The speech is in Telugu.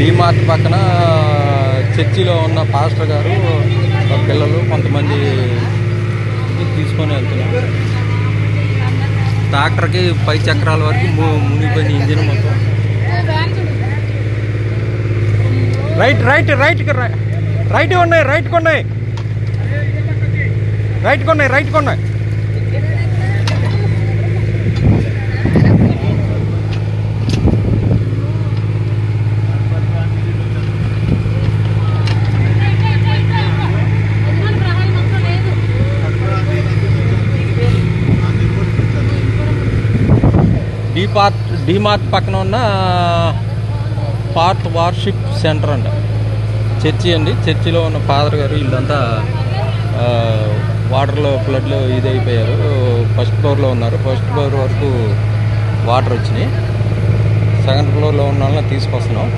డీమార్ట్ పక్కన చర్చిలో ఉన్న పాస్టర్ గారు పిల్లలు కొంతమంది తీసుకొని వెళ్తున్నారు. ట్రాక్టర్కి 10 చక్రాల వరకు మునిగిపోయిన ఇంజిన్ మొత్తం. రైట్ రైట్ రైట్ రైట్ ఉన్నాయి రైట్ కొన్నాయి రైట్ కొన్నాయి రైట్ కొన్నాయి. డీమార్ట్ పక్కన ఉన్న పార్ట్ వార్షిప్ సెంటర్ అంట, చర్చి అండి. చర్చిలో ఉన్న ఫాదర్ గారు వీళ్ళంతా వాటర్లో ఫ్లడ్లో ఇదైపోయారు. ఫస్ట్ ఫ్లోర్లో ఉన్నారు. ఫస్ట్ ఫ్లోర్ వరకు వాటర్ వచ్చినాయి. సెకండ్ ఫ్లోర్లో ఉన్న వాళ్ళని తీసుకొస్తున్నాం.